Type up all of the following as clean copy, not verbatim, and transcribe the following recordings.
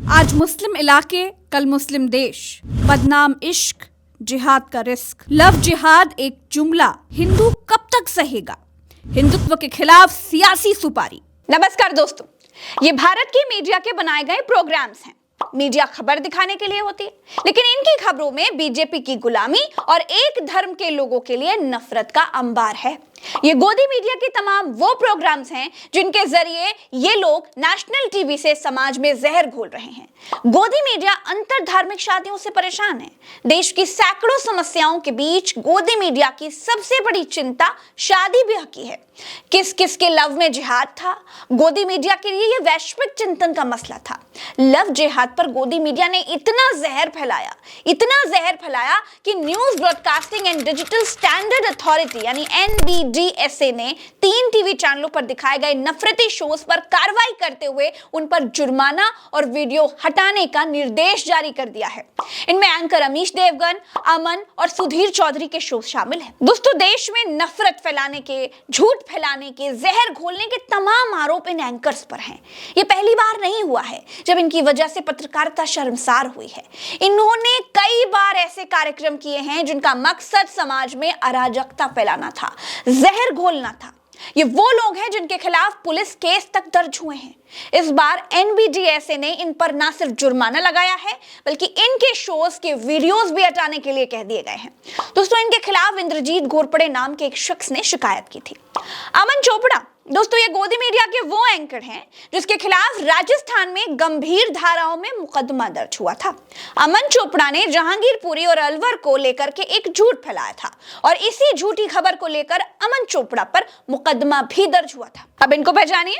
आज मुस्लिम इलाके, कल मुस्लिम देश, बदनाम इश्क, जिहाद का रिस्क। लव जिहाद एक जुमला हिंदू कब तक सहेगा? हिंदुत्व के खिलाफ सियासी सुपारी। नमस्कार दोस्तों, ये भारत की मीडिया के बनाए गए प्रोग्राम्स हैं। मीडिया खबर दिखाने के लिए होती है, लेकिन इनकी खबरों में बीजेपी की गुलामी और एक धर्म के लोगों के लिए नफरत का अंबार है। ये गोदी मीडिया के तमाम वो प्रोग्राम्स हैं जिनके जरिए ये लोग नेशनल टीवी से समाज में जहर घोल रहे हैं। गोदी मीडिया अंतर धार्मिक शादियों से परेशान है। देश की सैकड़ों समस्याओं के बीच गोदी मीडिया की सबसे बड़ी चिंता शादी ब्याह की है। किस किस के लव में जिहाद था? गोदी मीडिया के लिए यह वैश्विक चिंतन का मसला था। लव जिहाद पर गोदी मीडिया ने इतना जहर फैलाया कि news broadcasting and digital standard authority यानी NBDSA ने 3 टीवी चैनलों पर दिखाए गए नफरती शोज पर कार्रवाई करते हुए उन पर जुर्माना और वीडियो हटाने का निर्देश जारी कर दिया है। इनमें एंकर अमीश देवगन, अमन और सुधीर चौधरी के शो शामिल हैं। दोस्तों, देश में नफरत फैलाने के, झूठ फैलाने के, जहर घोलने के तमाम आरोप इन एंकर्स पर हैं। ये पहली बार नहीं हुआ है जब इनकी वजह से पत्रकारिता शर्मसार हुई है। इन्होंने कई बार ऐसे कार्यक्रम किए हैं जिनका मकसद समाज में अराजकता फैलाना था, जहर घोलना था। ये वो लोग हैं जिनके खिलाफ पुलिस केस तक दर्ज हुए हैं। इस बार NBDSA ने इन पर ना सिर्फ जुर्माना लगाया है बल्कि इनके शोज के वीडियोस भी हटाने के लिए कह दिए गए हैं। दोस्तों, इनके खिलाफ इंद्रजीत घोरपड़े नाम के एक शख्स ने शिकायत की थी। अमन चोपड़ा, दोस्तों, ये गोदी मीडिया के वो एंकर हैं जिसके खिलाफ राजस्थान में गंभीर धाराओं में मुकदमा दर्ज हुआ था। अमन चोपड़ा ने जहांगीरपुरी और अलवर को लेकर के एक झूठ फैलाया था और इसी झूठी खबर को लेकर अमन चोपड़ा पर मुकदमा भी दर्ज हुआ था। अब इनको पहचानिए,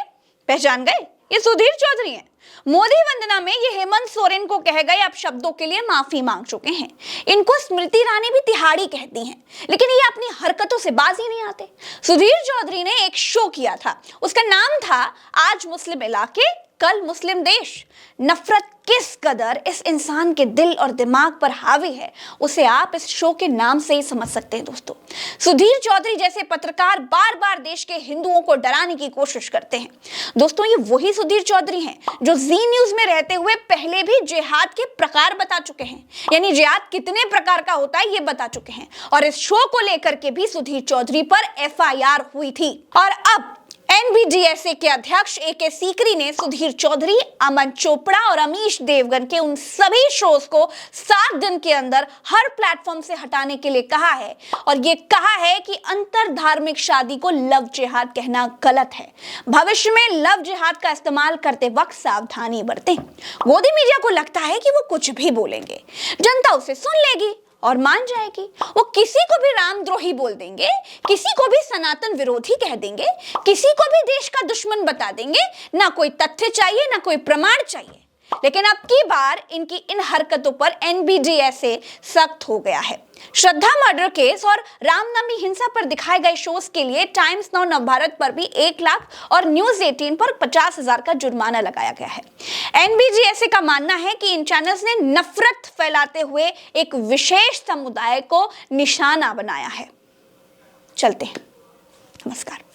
पहचान गए? ये सुधीर चौधरी हैं। मोदी वंदना में ये हेमंत सोरेन को कह गए अपशब्दों के लिए माफी मांग चुके हैं। इनको स्मृति ईरानी भी तिहाड़ी कहती हैं, लेकिन ये अपनी हरकतों से बाज ही नहीं आते। सुधीर चौधरी ने एक शो किया था, उसका नाम था आज मुस्लिम इलाके, कल मुस्लिम देश। नफरत किस कदर इस इंसान के दिल और दिमाग पर हावी है उसे आप इस शो के नाम से ही समझ सकते हैं। दोस्तों, सुधीर चौधरी जैसे पत्रकार बार बार देश के हिंदुओं को डराने की कोशिश करते हैं। दोस्तों, ये वही सुधीर चौधरी हैं जो जी न्यूज में रहते हुए पहले भी जिहाद के प्रकार बता चुके हैं, यानी जिहाद कितने प्रकार का होता है ये बता चुके हैं। और इस शो को लेकर के भी सुधीर चौधरी पर FIR हुई थी। और अब NBDSA के अध्यक्ष AK सीकरी ने सुधीर चौधरी, अमन चोपड़ा और अमीश देवगन के उन सभी शोज को 7 दिन के अंदर हर प्लेटफॉर्म से हटाने के लिए कहा है और ये कहा है कि अंतर धार्मिक शादी को लव जिहाद कहना गलत है। भविष्य में लव जिहाद का इस्तेमाल करते वक्त सावधानी बरतें। गोदी मीडिया को लगता है कि वो कुछ भी बोलेंगे, जनता उसे सुन लेगी और मान जाएगी। वो किसी को भी रामद्रोही बोल देंगे, किसी को भी सनातन विरोधी कह देंगे, किसी को भी देश का दुश्मन बता देंगे। ना कोई तथ्य चाहिए, ना कोई प्रमाण चाहिए। लेकिन अब की बार इनकी इन हरकतों पर NBDSA सख्त हो गया है। श्रद्धा मर्डर केस और रामनवमी हिंसा पर दिखाए गए शोज के लिए टाइम्स नाउ नवभारत पर भी 1 लाख और न्यूज 18 पर 50,000 का जुर्माना लगाया गया है। NBDSA का मानना है कि इन चैनल्स ने नफरत फैलाते हुए एक विशेष समुदाय को निशाना बनाया है। चलते हैं, नमस्कार।